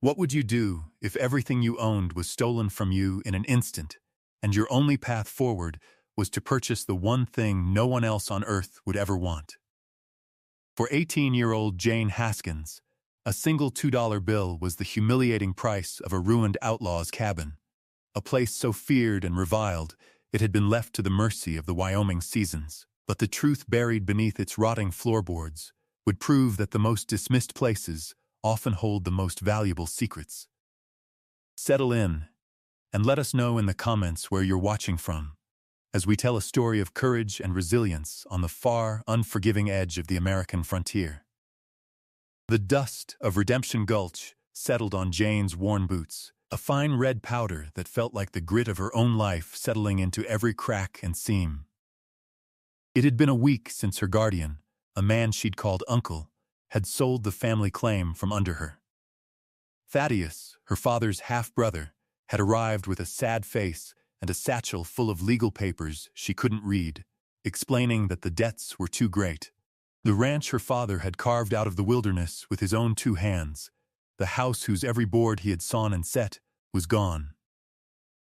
What would you do if everything you owned was stolen from you in an instant, and your only path forward was to purchase the one thing no one else on earth would ever want? For 18-year-old Jane Haskins, a single $2 bill was the humiliating price of a ruined outlaw's cabin, a place so feared and reviled it had been left to the mercy of the Wyoming seasons. But the truth buried beneath its rotting floorboards would prove that the most dismissed places often hold the most valuable secrets. Settle in, and let us know in the comments where you're watching from, as we tell a story of courage and resilience on the far, unforgiving edge of the American frontier. The dust of Redemption Gulch settled on Jane's worn boots, a fine red powder that felt like the grit of her own life settling into every crack and seam. It had been a week since her guardian, a man she'd called Uncle, had sold the family claim from under her. Thaddeus, her father's half-brother, had arrived with a sad face and a satchel full of legal papers she couldn't read, explaining that the debts were too great. The ranch her father had carved out of the wilderness with his own two hands, the house whose every board he had sawn and set, was gone.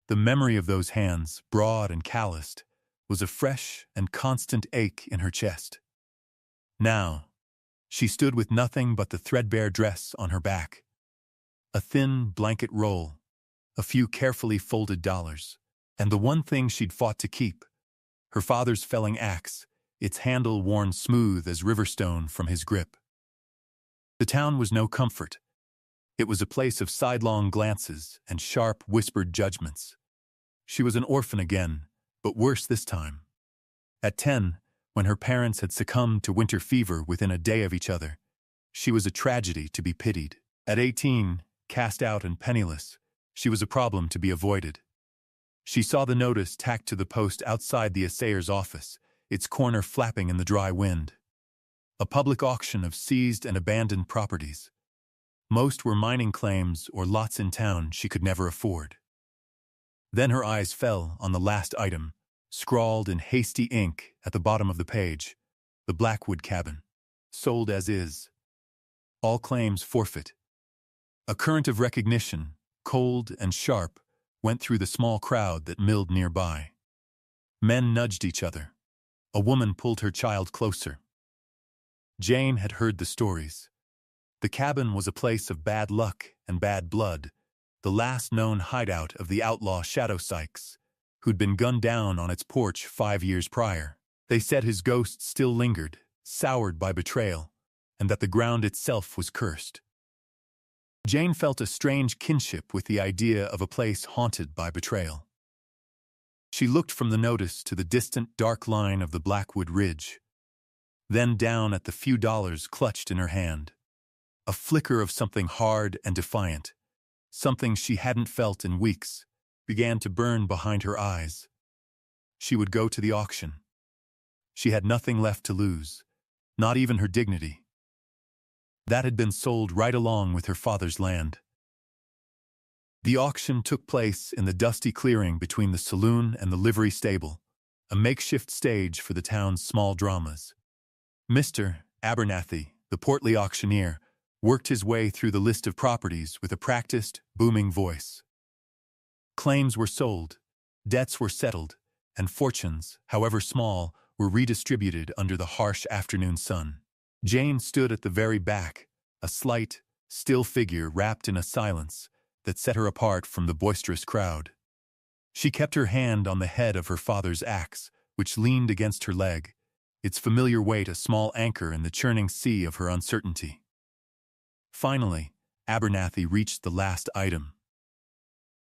The memory of those hands, broad and calloused, was a fresh and constant ache in her chest. Now, she stood with nothing but the threadbare dress on her back, a thin blanket roll, a few carefully folded dollars, and the one thing she'd fought to keep, her father's felling axe, its handle worn smooth as riverstone from his grip. The town was no comfort. It was a place of sidelong glances and sharp, whispered judgments. She was an orphan again, but worse this time. At 10, when her parents had succumbed to winter fever within a day of each other, she was a tragedy to be pitied. At 18, cast out and penniless, she was a problem to be avoided. She saw the notice tacked to the post outside the assayer's office, its corner flapping in the dry wind. A public auction of seized and abandoned properties. Most were mining claims or lots in town she could never afford. Then her eyes fell on the last item, scrawled in hasty ink at the bottom of the page, the Blackwood cabin, sold as is. All claims forfeit. A current of recognition, cold and sharp, went through the small crowd that milled nearby. Men nudged each other. A woman pulled her child closer. Jane had heard the stories. The cabin was a place of bad luck and bad blood, the last known hideout of the outlaw Shadow Sykes, who'd been gunned down on its porch 5 years prior. They said his ghost still lingered, soured by betrayal, and that the ground itself was cursed. Jane felt a strange kinship with the idea of a place haunted by betrayal. She looked from the notice to the distant dark line of the Blackwood Ridge, then down at the few dollars clutched in her hand. A flicker of something hard and defiant, something she hadn't felt in weeks, began to burn behind her eyes. She would go to the auction. She had nothing left to lose, not even her dignity. That had been sold right along with her father's land. The auction took place in the dusty clearing between the saloon and the livery stable, a makeshift stage for the town's small dramas. Mr. Abernathy, the portly auctioneer, worked his way through the list of properties with a practiced, booming voice. Claims were sold, debts were settled, and fortunes, however small, were redistributed under the harsh afternoon sun. Jane stood at the very back, a slight, still figure wrapped in a silence that set her apart from the boisterous crowd. She kept her hand on the head of her father's axe, which leaned against her leg, its familiar weight a small anchor in the churning sea of her uncertainty. Finally, Abernathy reached the last item.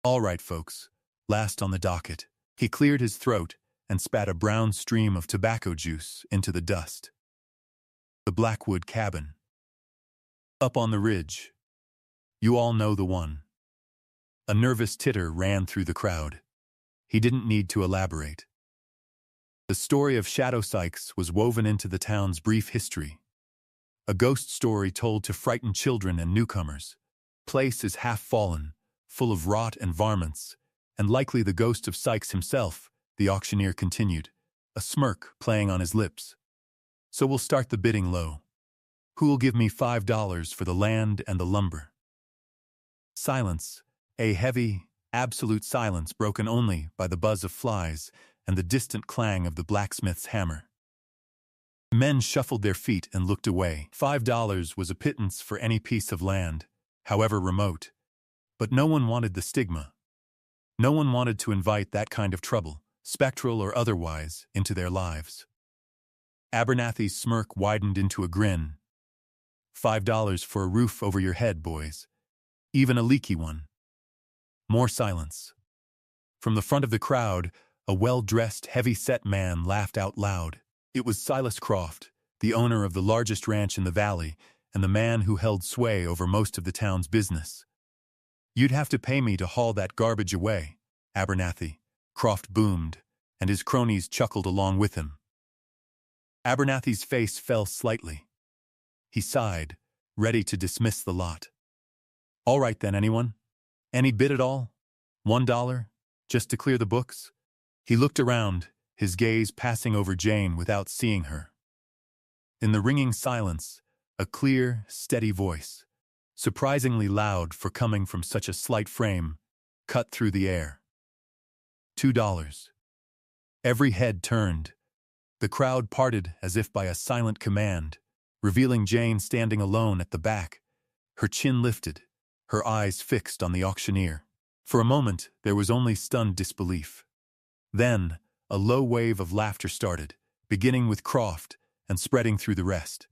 "All right, folks, last on the docket." He cleared his throat and spat a brown stream of tobacco juice into the dust. The Blackwood cabin. Up on the ridge. You all know the one. A nervous titter ran through the crowd. He didn't need to elaborate. The story of Shadow Sykes was woven into the town's brief history. A ghost story told to frighten children and newcomers. Place is half fallen, full of rot and varmints, and likely the ghost of Sykes himself, the auctioneer continued, a smirk playing on his lips. So we'll start the bidding low. Who'll give me $5 for the land and the lumber? Silence, a heavy, absolute silence broken only by the buzz of flies and the distant clang of the blacksmith's hammer. Men shuffled their feet and looked away. $5 was a pittance for any piece of land, however remote. But no one wanted the stigma. No one wanted to invite that kind of trouble, spectral or otherwise, into their lives. Abernathy's smirk widened into a grin. $5 for a roof over your head, boys. Even a leaky one. More silence. From the front of the crowd, a well-dressed, heavy-set man laughed out loud. It was Silas Croft, the owner of the largest ranch in the valley and the man who held sway over most of the town's business. "You'd have to pay me to haul that garbage away, Abernathy," Croft boomed, and his cronies chuckled along with him. Abernathy's face fell slightly. He sighed, ready to dismiss the lot. "All right then, anyone? Any bid at all? $1, just to clear the books?" He looked around, his gaze passing over Jane without seeing her. In the ringing silence, a clear, steady voice, surprisingly loud for coming from such a slight frame, cut through the air. $2. Every head turned. The crowd parted as if by a silent command, revealing Jane standing alone at the back, her chin lifted, her eyes fixed on the auctioneer. For a moment, there was only stunned disbelief. Then, a low wave of laughter started, beginning with Croft and spreading through the rest.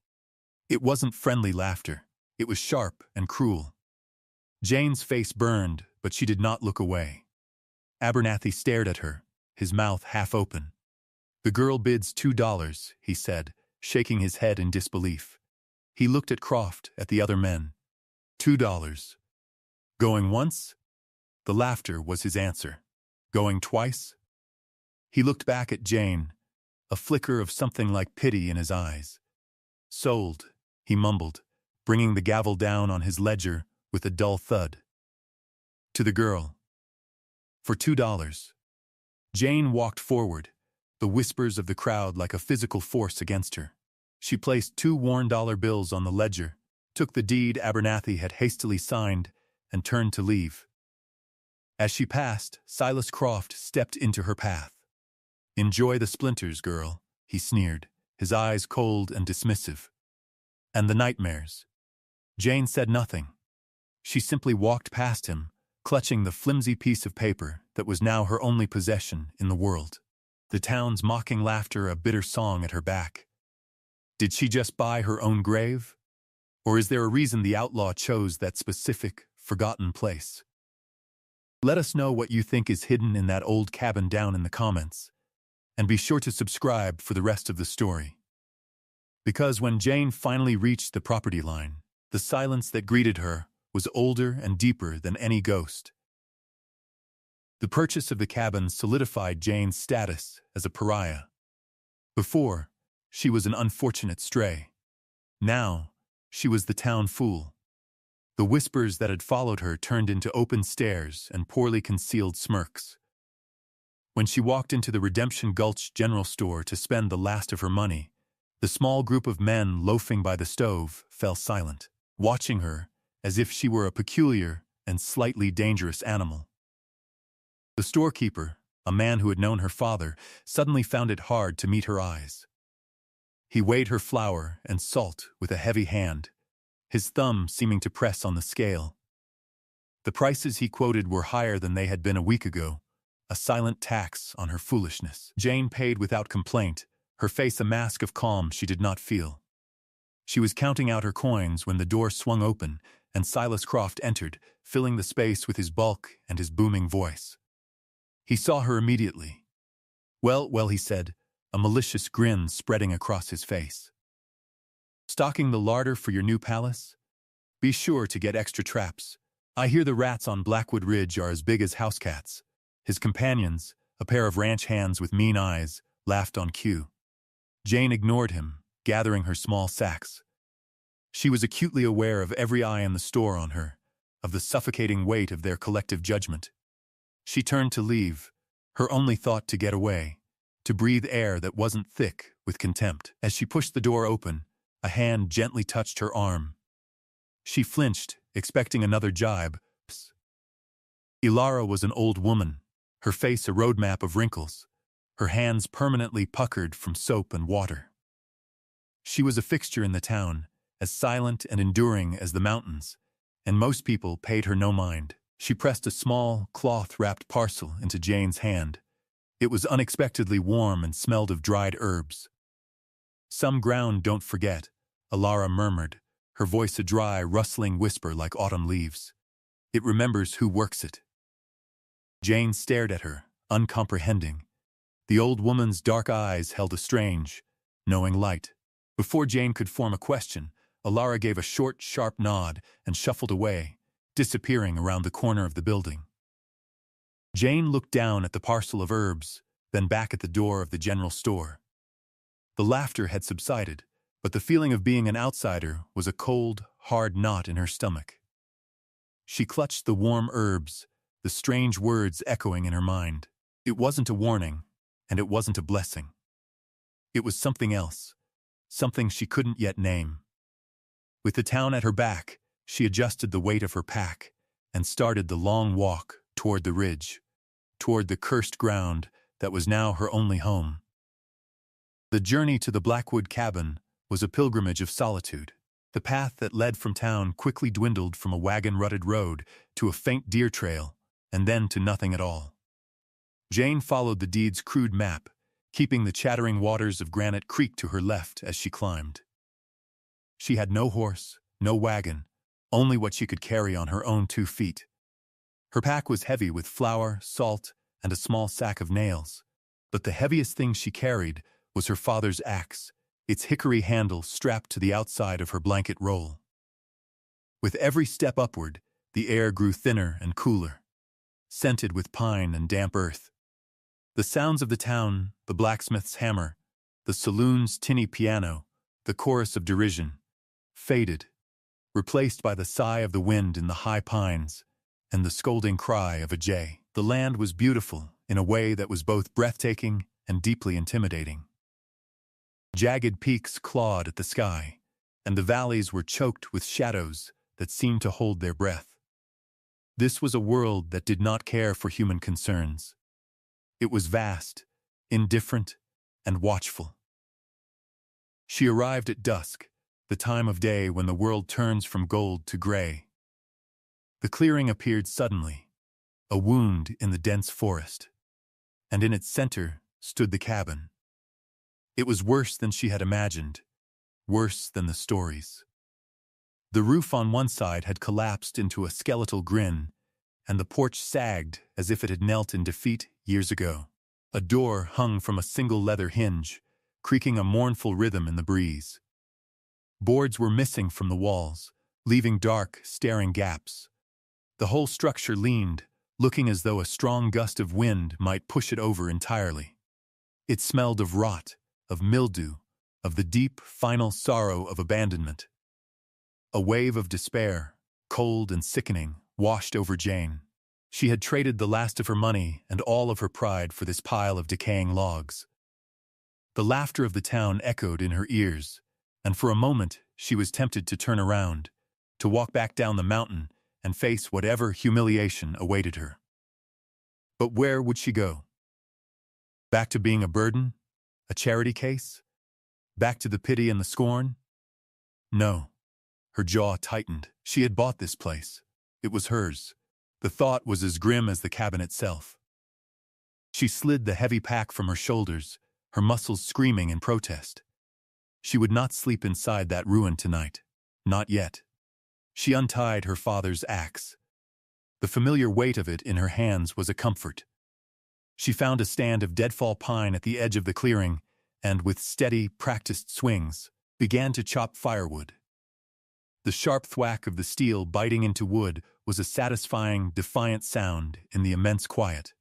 It wasn't friendly laughter. It was sharp and cruel. Jane's face burned, but she did not look away. Abernathy stared at her, his mouth half open. "The girl bids $2, he said, shaking his head in disbelief. He looked at Croft, at the other men. $2. Going once? The laughter was his answer. Going twice? He looked back at Jane, a flicker of something like pity in his eyes. Sold, he mumbled, bringing the gavel down on his ledger with a dull thud. To the girl. For $2. Jane walked forward, the whispers of the crowd like a physical force against her. She placed 2 worn dollar bills on the ledger, took the deed Abernathy had hastily signed, and turned to leave. As she passed, Silas Croft stepped into her path. "Enjoy the splinters, girl," he sneered, his eyes cold and dismissive. "And the nightmares." Jane said nothing. She simply walked past him, clutching the flimsy piece of paper that was now her only possession in the world. The town's mocking laughter a bitter song at her back. Did she just buy her own grave? Or is there a reason the outlaw chose that specific, forgotten place? Let us know what you think is hidden in that old cabin down in the comments. And be sure to subscribe for the rest of the story. Because when Jane finally reached the property line, the silence that greeted her was older and deeper than any ghost. The purchase of the cabin solidified Jane's status as a pariah. Before, she was an unfortunate stray. Now, she was the town fool. The whispers that had followed her turned into open stares and poorly concealed smirks. When she walked into the Redemption Gulch General Store to spend the last of her money, the small group of men loafing by the stove fell silent, watching her as if she were a peculiar and slightly dangerous animal. The storekeeper, a man who had known her father, suddenly found it hard to meet her eyes. He weighed her flour and salt with a heavy hand, his thumb seeming to press on the scale. The prices he quoted were higher than they had been a week ago, a silent tax on her foolishness. Jane paid without complaint, her face a mask of calm she did not feel. She was counting out her coins when the door swung open and Silas Croft entered, filling the space with his bulk and his booming voice. He saw her immediately. Well, he said, a malicious grin spreading across his face. "Stocking the larder for your new palace? Be sure to get extra traps. I hear the rats on Blackwood Ridge are as big as house cats." His companions, a pair of ranch hands with mean eyes, laughed on cue. Jane ignored him, gathering her small sacks. She was acutely aware of every eye in the store on her, of the suffocating weight of their collective judgment. She turned to leave, her only thought to get away, to breathe air that wasn't thick with contempt. As she pushed the door open, a hand gently touched her arm. She flinched, expecting another jibe. "Psst," Ilara was an old woman, her face a roadmap of wrinkles, her hands permanently puckered from soap and water. She was a fixture in the town, as silent and enduring as the mountains, and most people paid her no mind. She pressed a small, cloth-wrapped parcel into Jane's hand. It was unexpectedly warm and smelled of dried herbs. "Some ground don't forget," Ilara murmured, her voice a dry, rustling whisper like autumn leaves. "It remembers who works it." Jane stared at her, uncomprehending. The old woman's dark eyes held a strange, knowing light. Before Jane could form a question, Ilara gave a short, sharp nod and shuffled away, disappearing around the corner of the building. Jane looked down at the parcel of herbs, then back at the door of the general store. The laughter had subsided, but the feeling of being an outsider was a cold, hard knot in her stomach. She clutched the warm herbs, the strange words echoing in her mind. It wasn't a warning, and it wasn't a blessing. It was something else, something she couldn't yet name. With the town at her back, she adjusted the weight of her pack and started the long walk toward the ridge, toward the cursed ground that was now her only home. The journey to the Blackwood cabin was a pilgrimage of solitude. The path that led from town quickly dwindled from a wagon-rutted road to a faint deer trail, and then to nothing at all. Jane followed the deed's crude map, keeping the chattering waters of Granite Creek to her left as she climbed. She had no horse, no wagon, only what she could carry on her own 2 feet. Her pack was heavy with flour, salt, and a small sack of nails, but the heaviest thing she carried was her father's axe, its hickory handle strapped to the outside of her blanket roll. With every step upward, the air grew thinner and cooler, scented with pine and damp earth. The sounds of the town, the blacksmith's hammer, the saloon's tinny piano, the chorus of derision, faded, replaced by the sigh of the wind in the high pines and the scolding cry of a jay. The land was beautiful in a way that was both breathtaking and deeply intimidating. Jagged peaks clawed at the sky, and the valleys were choked with shadows that seemed to hold their breath. This was a world that did not care for human concerns. It was vast, indifferent, and watchful. She arrived at dusk, the time of day when the world turns from gold to gray. The clearing appeared suddenly, a wound in the dense forest, and in its center stood the cabin. It was worse than she had imagined, worse than the stories. The roof on one side had collapsed into a skeletal grin, and the porch sagged as if it had knelt in defeat years ago. A door hung from a single leather hinge, creaking a mournful rhythm in the breeze. Boards were missing from the walls, leaving dark, staring gaps. The whole structure leaned, looking as though a strong gust of wind might push it over entirely. It smelled of rot, of mildew, of the deep, final sorrow of abandonment. A wave of despair, cold and sickening, washed over Jane. She had traded the last of her money and all of her pride for this pile of decaying logs. The laughter of the town echoed in her ears, and for a moment she was tempted to turn around, to walk back down the mountain and face whatever humiliation awaited her. But where would she go? Back to being a burden? A charity case? Back to the pity and the scorn? No. Her jaw tightened. She had bought this place. It was hers. The thought was as grim as the cabin itself. She slid the heavy pack from her shoulders, her muscles screaming in protest. She would not sleep inside that ruin tonight. Not yet. She untied her father's axe. The familiar weight of it in her hands was a comfort. She found a stand of deadfall pine at the edge of the clearing and, with steady, practiced swings, began to chop firewood. The sharp thwack of the steel biting into wood was a satisfying, defiant sound in the immense quiet.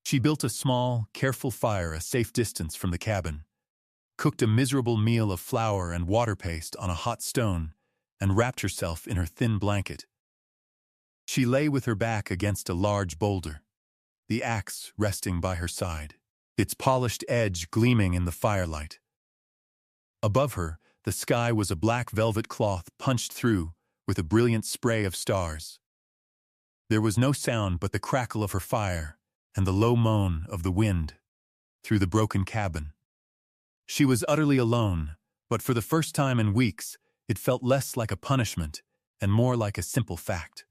She built a small, careful fire a safe distance from the cabin, cooked a miserable meal of flour and water paste on a hot stone, and wrapped herself in her thin blanket. She lay with her back against a large boulder, the axe resting by her side, its polished edge gleaming in the firelight. Above her, the sky was a black velvet cloth punched through with a brilliant spray of stars. There was no sound but the crackle of her fire and the low moan of the wind through the broken cabin. She was utterly alone, but for the first time in weeks, it felt less like a punishment and more like a simple fact.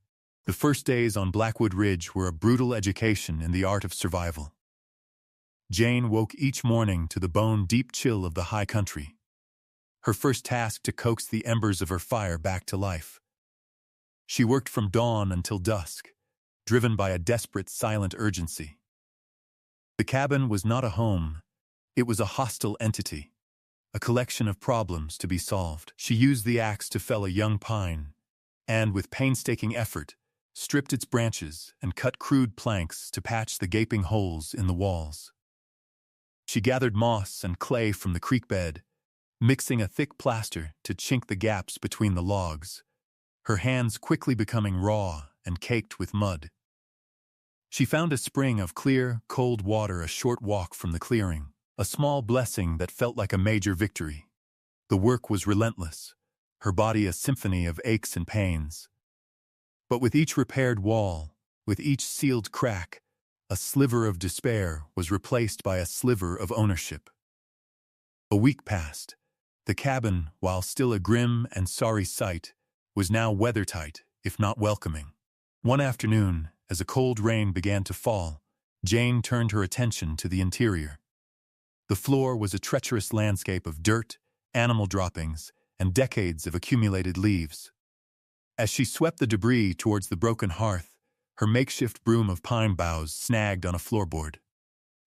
The first days on Blackwood Ridge were a brutal education in the art of survival. Jane woke each morning to the bone-deep chill of the high country, her first task to coax the embers of her fire back to life. She worked from dawn until dusk, driven by a desperate, silent urgency. The cabin was not a home, it was a hostile entity, a collection of problems to be solved. She used the axe to fell a young pine, and with painstaking effort, stripped its branches and cut crude planks to patch the gaping holes in the walls. She gathered moss and clay from the creek bed, mixing a thick plaster to chink the gaps between the logs, her hands quickly becoming raw and caked with mud. She found a spring of clear, cold water a short walk from the clearing, a small blessing that felt like a major victory. The work was relentless, her body a symphony of aches and pains. But with each repaired wall, with each sealed crack, a sliver of despair was replaced by a sliver of ownership. A week passed. The cabin, while still a grim and sorry sight, was now weathertight, if not welcoming. One afternoon, as a cold rain began to fall, Jane turned her attention to the interior. The floor was a treacherous landscape of dirt, animal droppings, and decades of accumulated leaves. As she swept the debris towards the broken hearth, her makeshift broom of pine boughs snagged on a floorboard.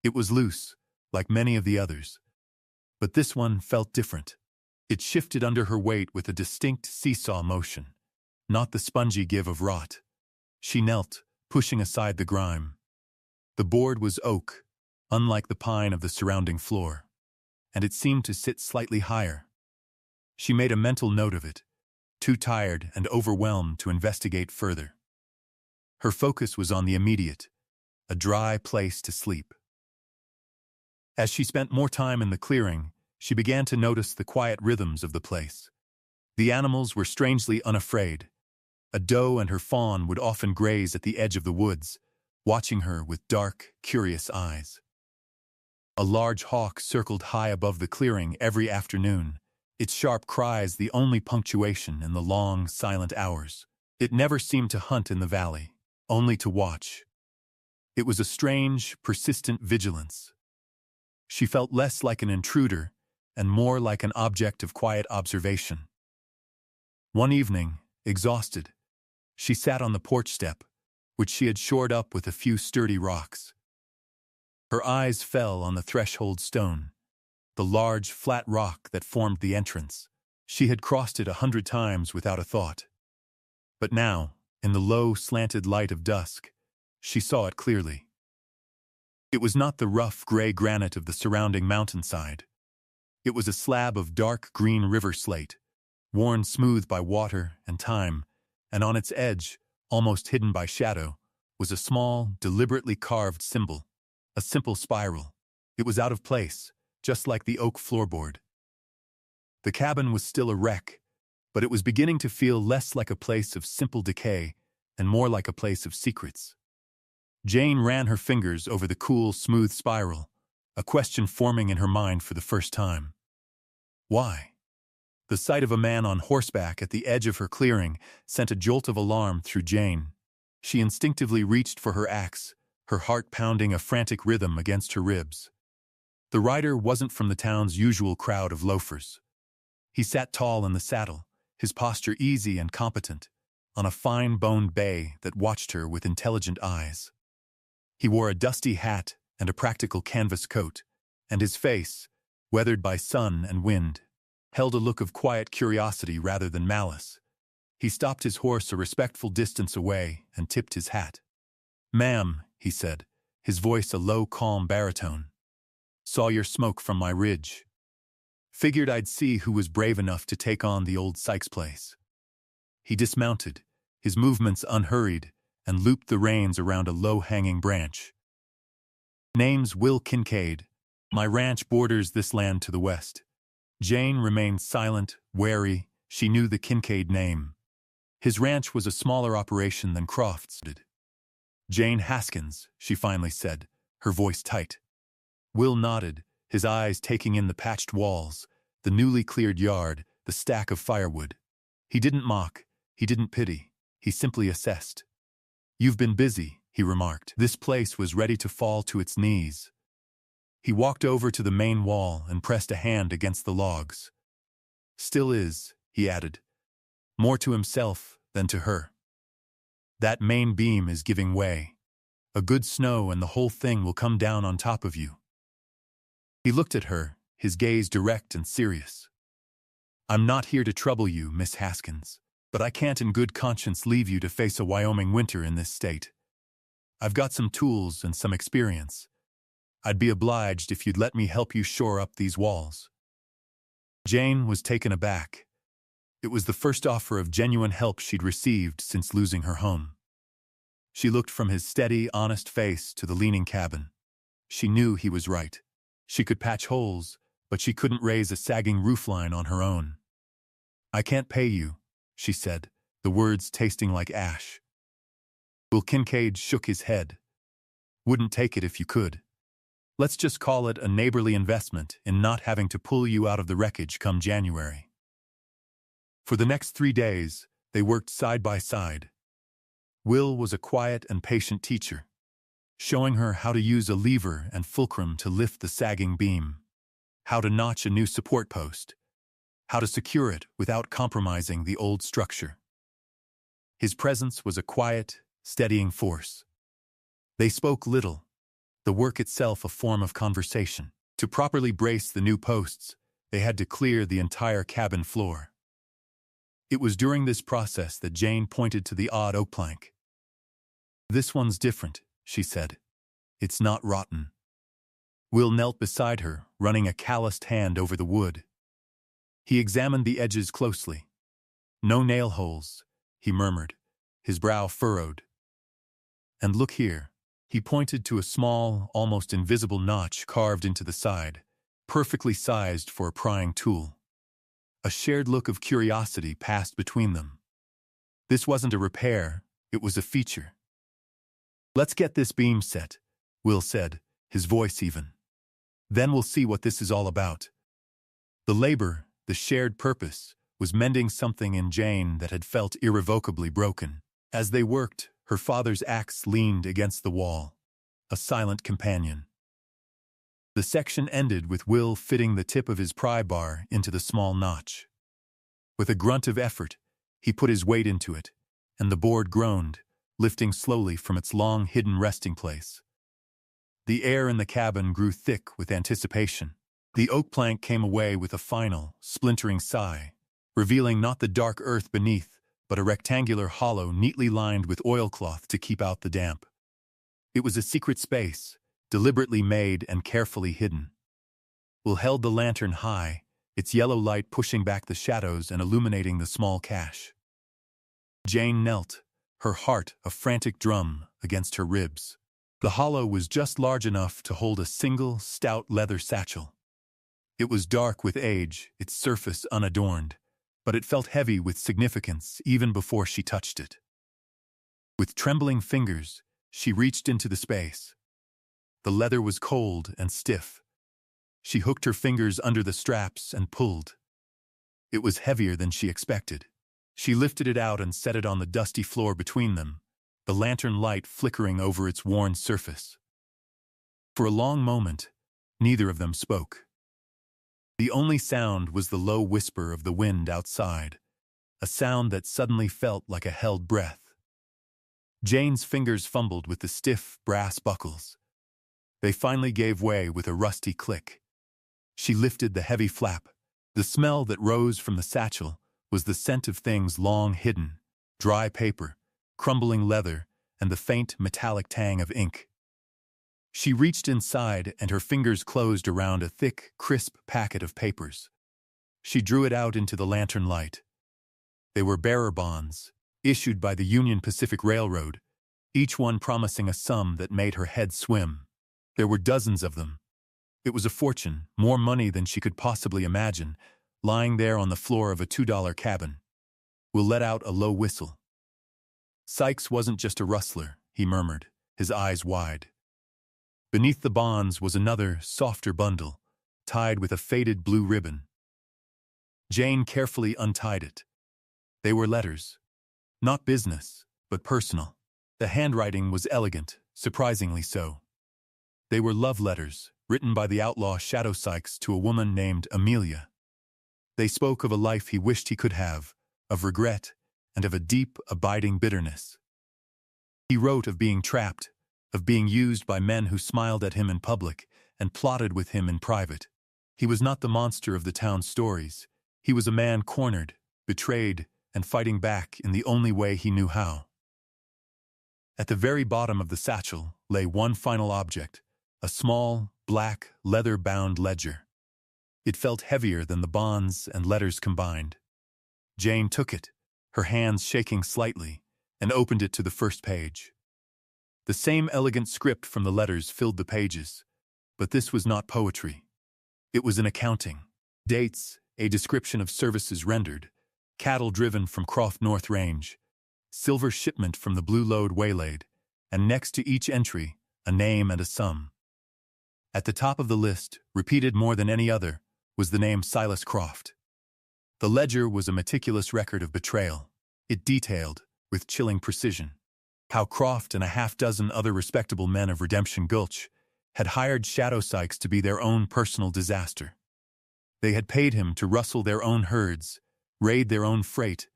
It was loose, like many of the others, but this one felt different. It shifted under her weight with a distinct seesaw motion, not the spongy give of rot. She knelt, pushing aside the grime. The board was oak, unlike the pine of the surrounding floor, and it seemed to sit slightly higher. She made a mental note of it, too tired and overwhelmed to investigate further. Her focus was on the immediate, a dry place to sleep. As she spent more time in the clearing, she began to notice the quiet rhythms of the place. The animals were strangely unafraid. A doe and her fawn would often graze at the edge of the woods, watching her with dark, curious eyes. A large hawk circled high above the clearing every afternoon, its sharp cries the only punctuation in the long, silent hours. It never seemed to hunt in the valley, only to watch. It was a strange, persistent vigilance. She felt less like an intruder and more like an object of quiet observation. One evening, exhausted, she sat on the porch step, which she had shored up with a few sturdy rocks. Her eyes fell on the threshold stone, the large, flat rock that formed the entrance. She had crossed it 100 times without a thought. But now, in the low, slanted light of dusk, she saw it clearly. It was not the rough, gray granite of the surrounding mountainside. It was a slab of dark green river slate, worn smooth by water and time, and on its edge, almost hidden by shadow, was a small, deliberately carved symbol, a simple spiral. It was out of place, just like the oak floorboard. The cabin was still a wreck, but it was beginning to feel less like a place of simple decay and more like a place of secrets. Jane ran her fingers over the cool, smooth spiral, a question forming in her mind for the first time. Why? The sight of a man on horseback at the edge of her clearing sent a jolt of alarm through Jane. She instinctively reached for her axe, her heart pounding a frantic rhythm against her ribs. The rider wasn't from the town's usual crowd of loafers. He sat tall in the saddle, his posture easy and competent, on a fine-boned bay that watched her with intelligent eyes. He wore a dusty hat and a practical canvas coat, and his face, weathered by sun and wind, held a look of quiet curiosity rather than malice. He stopped his horse a respectful distance away and tipped his hat. "Ma'am," he said, his voice a low, calm baritone. "Saw your smoke from my ridge. Figured I'd see who was brave enough to take on the old Sykes place." He dismounted, his movements unhurried, and looped the reins around a low-hanging branch. "Name's Will Kincaid. My ranch borders this land to the west." Jane remained silent, wary. She knew the Kincaid name. His ranch was a smaller operation than Croft's. Jane Haskins, she finally said, her voice tight. Will nodded, his eyes taking in the patched walls, the newly cleared yard, the stack of firewood. He didn't mock, he didn't pity, he simply assessed. You've been busy, he remarked. This place was ready to fall to its knees. He walked over to the main wall and pressed a hand against the logs. Still is, he added, more to himself than to her. That main beam is giving way. A good snow and the whole thing will come down on top of you. He looked at her, his gaze direct and serious. I'm not here to trouble you, Miss Haskins, but I can't in good conscience leave you to face a Wyoming winter in this state. I've got some tools and some experience. I'd be obliged if you'd let me help you shore up these walls. Jane was taken aback. It was the first offer of genuine help she'd received since losing her home. She looked from his steady, honest face to the leaning cabin. She knew he was right. She could patch holes, but she couldn't raise a sagging roofline on her own. I can't pay you, she said, the words tasting like ash. Will Kincaid shook his head. Wouldn't take it if you could. Let's just call it a neighborly investment in not having to pull you out of the wreckage come January. For the next 3 days, they worked side by side. Will was a quiet and patient teacher, showing her how to use a lever and fulcrum to lift the sagging beam, how to notch a new support post, how to secure it without compromising the old structure. His presence was a quiet, steadying force. They spoke little, the work itself a form of conversation. To properly brace the new posts, they had to clear the entire cabin floor. It was during this process that Jane pointed to the odd oak plank. This one's different, she said. It's not rotten. Will knelt beside her, running a calloused hand over the wood. He examined the edges closely. No nail holes, he murmured, his brow furrowed. And look here. He pointed to a small, almost invisible notch carved into the side, perfectly sized for a prying tool. A shared look of curiosity passed between them. This wasn't a repair, it was a feature. Let's get this beam set, Will said, his voice even. Then we'll see what this is all about. The labor, the shared purpose, was mending something in Jane that had felt irrevocably broken. As they worked, her father's axe leaned against the wall, a silent companion. The section ended with Will fitting the tip of his pry bar into the small notch. With a grunt of effort, he put his weight into it, and the board groaned, lifting slowly from its long hidden resting place. The air in the cabin grew thick with anticipation. The oak plank came away with a final, splintering sigh, revealing not the dark earth beneath, but a rectangular hollow neatly lined with oilcloth to keep out the damp. It was a secret space, deliberately made and carefully hidden. Will held the lantern high, its yellow light pushing back the shadows and illuminating the small cache. Jane knelt, her heart a frantic drum against her ribs. The hollow was just large enough to hold a single, stout leather satchel. It was dark with age, its surface unadorned, but it felt heavy with significance even before she touched it. With trembling fingers, she reached into the space. The leather was cold and stiff. She hooked her fingers under the straps and pulled. It was heavier than she expected. She lifted it out and set it on the dusty floor between them, the lantern light flickering over its worn surface. For a long moment, neither of them spoke. The only sound was the low whisper of the wind outside, a sound that suddenly felt like a held breath. Jane's fingers fumbled with the stiff brass buckles. They finally gave way with a rusty click. She lifted the heavy flap. The smell that rose from the satchel was the scent of things long hidden, dry paper, crumbling leather, and the faint metallic tang of ink. She reached inside and her fingers closed around a thick, crisp packet of papers. She drew it out into the lantern light. They were bearer bonds, issued by the Union Pacific Railroad, each one promising a sum that made her head swim. There were dozens of them. It was a fortune, more money than she could possibly imagine, lying there on the floor of a $2 cabin. Will let out a low whistle. Sykes wasn't just a rustler, he murmured. his eyes wide. Beneath the bonds was another, softer bundle, tied with a faded blue ribbon. Jane carefully untied it. They were letters. Not business, but personal. The handwriting was elegant, surprisingly so. They were love letters, written by the outlaw Shadow Sykes to a woman named Amelia. They spoke of a life he wished he could have, of regret, and of a deep, abiding bitterness. He wrote of being trapped, of being used by men who smiled at him in public and plotted with him in private. He was not the monster of the town's stories. He was a man cornered, betrayed, and fighting back in the only way he knew how. At the very bottom of the satchel lay one final object, a small, black, leather-bound ledger. It felt heavier than the bonds and letters combined. Jane took it, her hands shaking slightly, and opened it to the first page. The same elegant script from the letters filled the pages, but this was not poetry. It was an accounting. Dates, a description of services rendered, cattle driven from Croft North Range, silver shipment from the Blue Lode waylaid, and next to each entry, a name and a sum. At the top of the list, repeated more than any other, was the name Silas Croft. The ledger was a meticulous record of betrayal. It detailed, with chilling precision, how Croft and a half-dozen other respectable men of Redemption Gulch had hired Shadow Sykes to be their own personal disaster. They had paid him to rustle their own herds, raid their own freight,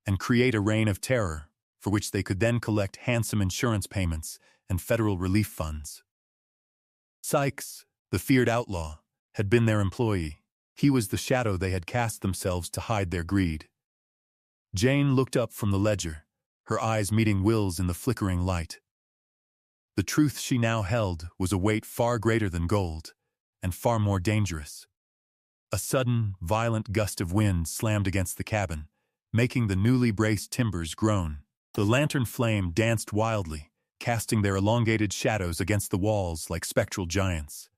and create a reign of terror for which they could then collect handsome insurance payments and federal relief funds. Sykes, the feared outlaw, had been their employee. He was the shadow they had cast themselves to hide their greed. Jane looked up from the ledger, her eyes meeting Will's in the flickering light. The truth she now held was a weight far greater than gold, and far more dangerous. A sudden, violent gust of wind slammed against the cabin, making the newly braced timbers groan. The lantern flame danced wildly, casting their elongated shadows against the walls like spectral giants.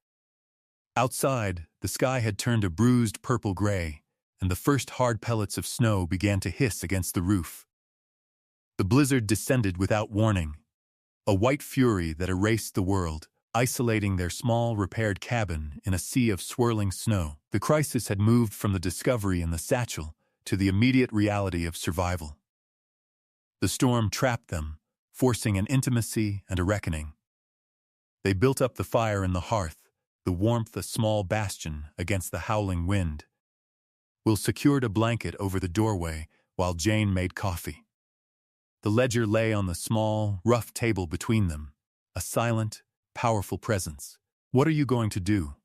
Outside, the sky had turned a bruised purple-gray, and the first hard pellets of snow began to hiss against the roof. The blizzard descended without warning, a white fury that erased the world, isolating their small, repaired cabin in a sea of swirling snow. The crisis had moved from the discovery in the satchel to the immediate reality of survival. The storm trapped them, forcing an intimacy and a reckoning. They built up the fire in the hearth, the warmth a small bastion against the howling wind. Will secured a blanket over the doorway while Jane made coffee. The ledger lay on the small, rough table between them, a silent, powerful presence. "What are you going to do?"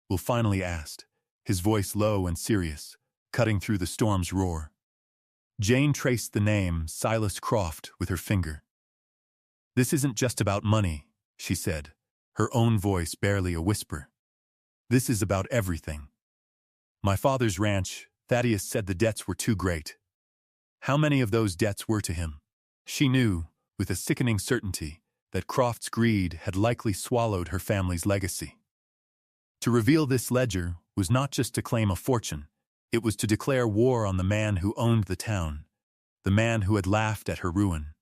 Will finally asked, his voice low and serious, cutting through the storm's roar. Jane traced the name Silas Croft with her finger. "This isn't just about money," she said, her own voice barely a whisper. "This is about everything. My father's ranch, Thaddeus said the debts were too great. How many of those debts were to him?" She knew, with a sickening certainty, that Croft's greed had likely swallowed her family's legacy. To reveal this ledger was not just to claim a fortune, it was to declare war on the man who owned the town, the man who had laughed at her ruin.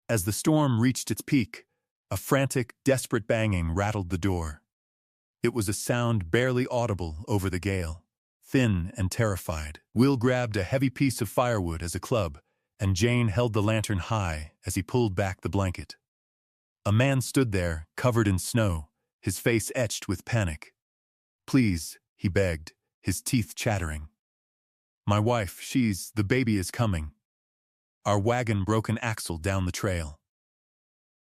As the storm reached its peak, a frantic, desperate banging rattled the door. It was a sound barely audible over the gale, thin and terrified. Will grabbed a heavy piece of firewood as a club, and Jane held the lantern high as he pulled back the blanket. A man stood there, covered in snow, his face etched with panic. "Please," he begged, his teeth chattering. "My wife, the baby is coming." Our wagon broke an axle down the trail.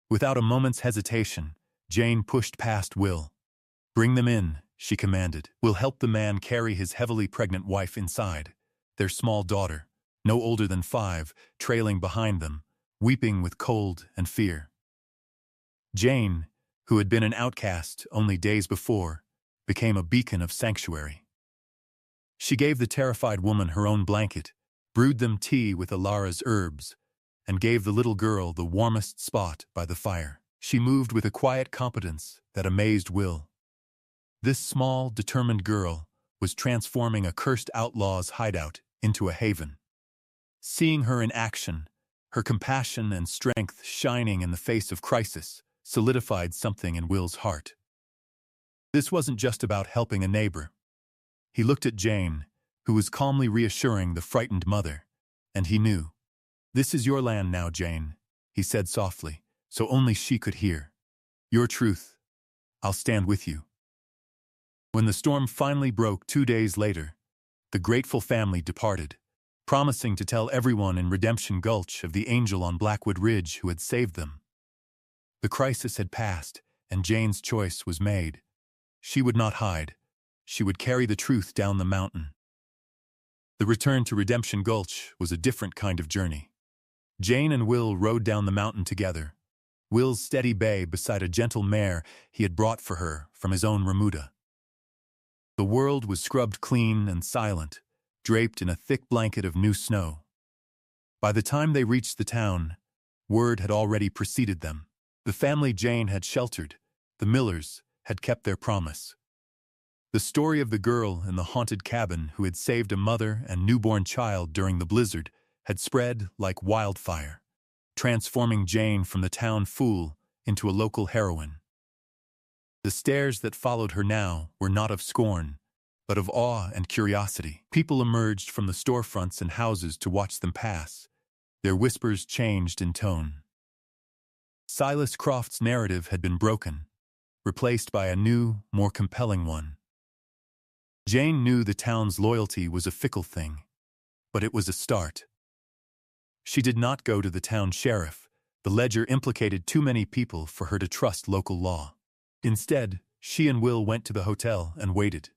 Without a moment's hesitation, Jane pushed past Will. "Bring them in," she commanded. "We'll help the man carry his heavily pregnant wife inside, their small daughter, no older than 5, trailing behind them, weeping with cold and fear." Jane, who had been an outcast only days before, became a beacon of sanctuary. She gave the terrified woman her own blanket, brewed them tea with Alara's herbs, and gave the little girl the warmest spot by the fire. She moved with a quiet competence that amazed Will. This small, determined girl was transforming a cursed outlaw's hideout into a haven. Seeing her in action, Her compassion and strength shining in the face of crisis solidified something in Will's heart. This wasn't just about helping a neighbor. He looked at Jane, who was calmly reassuring the frightened mother, and he knew. "This is your land now, Jane," he said softly, so only she could hear. "Your truth. I'll stand with you." When the storm finally broke 2 days later, the grateful family departed, promising to tell everyone in Redemption Gulch of the angel on Blackwood Ridge who had saved them. The crisis had passed, and Jane's choice was made. She would not hide. She would carry the truth down the mountain. The return to Redemption Gulch was a different kind of journey. Jane and Will rode down the mountain together, Will's steady bay beside a gentle mare he had brought for her from his own remuda. The world was scrubbed clean and silent, draped in a thick blanket of new snow. By the time they reached the town, word had already preceded them. The family Jane had sheltered, the Millers, had kept their promise. The story of the girl in the haunted cabin who had saved a mother and newborn child during the blizzard had spread like wildfire, transforming Jane from the town fool into a local heroine. The stares that followed her now were not of scorn, but of awe and curiosity. People emerged from the storefronts and houses to watch them pass. Their whispers changed in tone. Silas Croft's narrative had been broken, replaced by a new, more compelling one. Jane knew the town's loyalty was a fickle thing, but it was a start. She did not go to the town sheriff. The ledger implicated too many people for her to trust local law. Instead, she and Will went to the hotel and waited.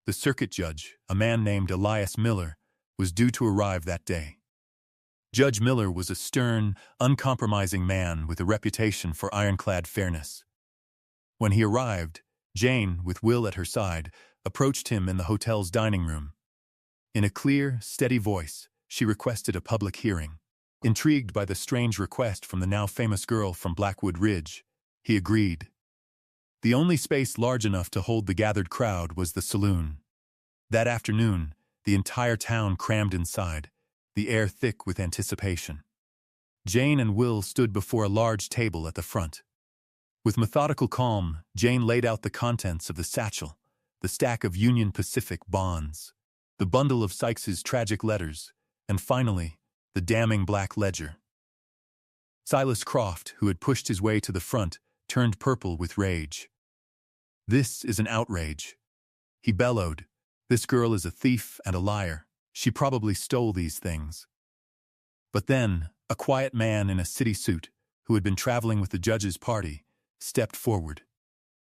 The circuit judge, a man named Elias Miller, was due to arrive that day. Judge Miller was a stern, uncompromising man with a reputation for ironclad fairness. When he arrived, Jane, with Will at her side, approached him in the hotel's dining room. In a clear, steady voice, she requested a public hearing. Intrigued by the strange request from the now famous girl from Blackwood Ridge, he agreed. The only space large enough to hold the gathered crowd was the saloon. That afternoon, the entire town crammed inside, the air thick with anticipation. Jane and Will stood before a large table at the front. With methodical calm, Jane laid out the contents of the satchel, the stack of Union Pacific bonds, the bundle of Sykes's tragic letters, and finally, the damning black ledger. Silas Croft, who had pushed his way to the front, turned purple with rage. "This is an outrage," he bellowed. "This girl is a thief and a liar. She probably stole these things." But then, a quiet man in a city suit, who had been traveling with the judge's party, stepped forward.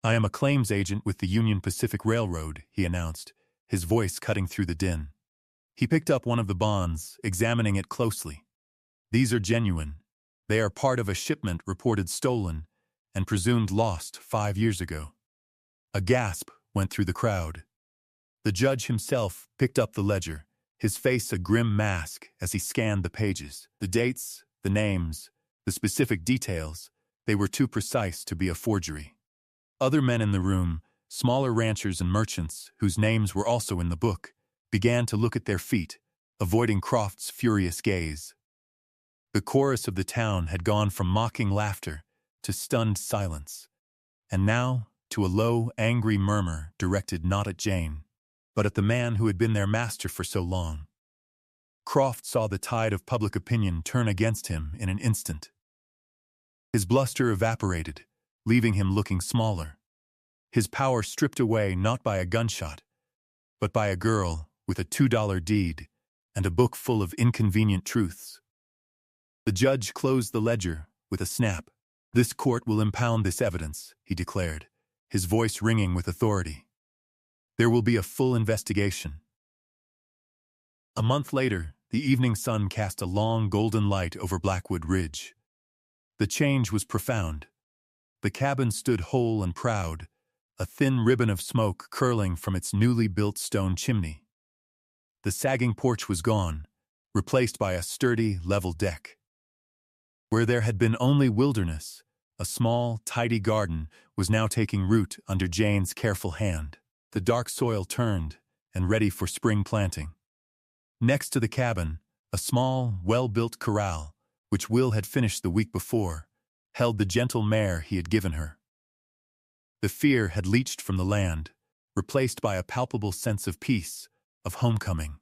"I am a claims agent with the Union Pacific Railroad," he announced, his voice cutting through the din. He picked up one of the bonds, examining it closely. "These are genuine. They are part of a shipment reported stolen and presumed lost 5 years ago." A gasp went through the crowd. The judge himself picked up the ledger, his face a grim mask as he scanned the pages. The dates, the names, the specific details, they were too precise to be a forgery. Other men in the room, smaller ranchers and merchants, whose names were also in the book, began to look at their feet, avoiding Croft's furious gaze. The chorus of the town had gone from mocking laughter to stunned silence, and now to a low, angry murmur directed not at Jane, but at the man who had been their master for so long. Croft saw the tide of public opinion turn against him in an instant. His bluster evaporated, leaving him looking smaller. His power stripped away not by a gunshot, but by a girl with a $2 deed and a book full of inconvenient truths. The judge closed the ledger with a snap. "This court will impound this evidence," he declared, his voice ringing with authority. "There will be a full investigation." A month later, the evening sun cast a long golden light over Blackwood Ridge. The change was profound. The cabin stood whole and proud, a thin ribbon of smoke curling from its newly built stone chimney. The sagging porch was gone, replaced by a sturdy, level deck. Where there had been only wilderness, a small, tidy garden was now taking root under Jane's careful hand. The dark soil turned and ready for spring planting. Next to the cabin, a small, well-built corral which Will had finished the week before, held the gentle mare he had given her. The fear had leached from the land, replaced by a palpable sense of peace, of homecoming.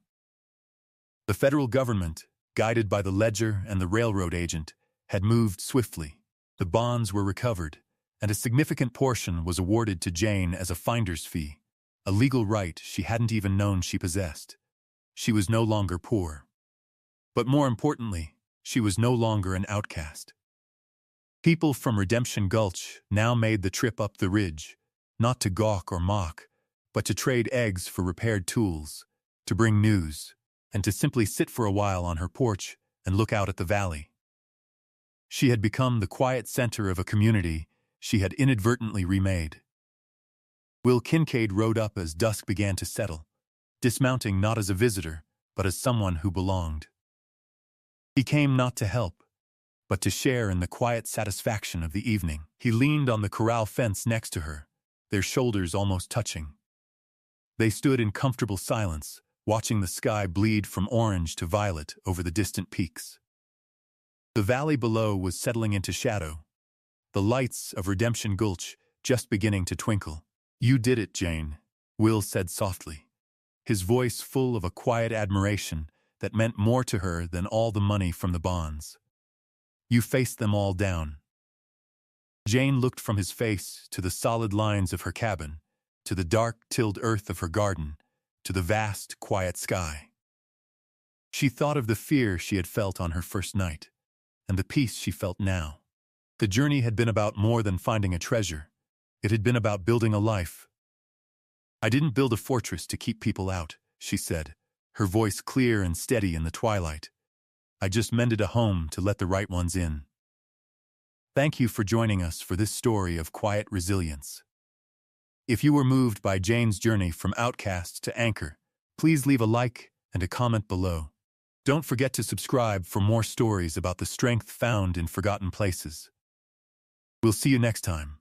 The federal government, guided by the ledger and the railroad agent, had moved swiftly. The bonds were recovered, and a significant portion was awarded to Jane as a finder's fee, a legal right she hadn't even known she possessed. She was no longer poor. But more importantly, she was no longer an outcast. People from Redemption Gulch now made the trip up the ridge, not to gawk or mock, but to trade eggs for repaired tools, to bring news, and to simply sit for a while on her porch and look out at the valley. She had become the quiet center of a community she had inadvertently remade. Will Kincaid rode up as dusk began to settle, dismounting not as a visitor, but as someone who belonged. He came not to help, but to share in the quiet satisfaction of the evening. He leaned on the corral fence next to her, their shoulders almost touching. They stood in comfortable silence, watching the sky bleed from orange to violet over the distant peaks. The valley below was settling into shadow, the lights of Redemption Gulch just beginning to twinkle. "You did it, Jane," Will said softly, his voice full of a quiet admiration that meant more to her than all the money from the bonds. "You faced them all down." Jane looked from his face to the solid lines of her cabin, to the dark, tilled earth of her garden, to the vast, quiet sky. She thought of the fear she had felt on her first night, and the peace she felt now. The journey had been about more than finding a treasure. It had been about building a life. "I didn't build a fortress to keep people out," she said, her voice clear and steady in the twilight. "I just mended a home to let the right ones in." Thank you for joining us for this story of quiet resilience. If you were moved by Jane's journey from outcast to anchor, please leave a like and a comment below. Don't forget to subscribe for more stories about the strength found in forgotten places. We'll see you next time.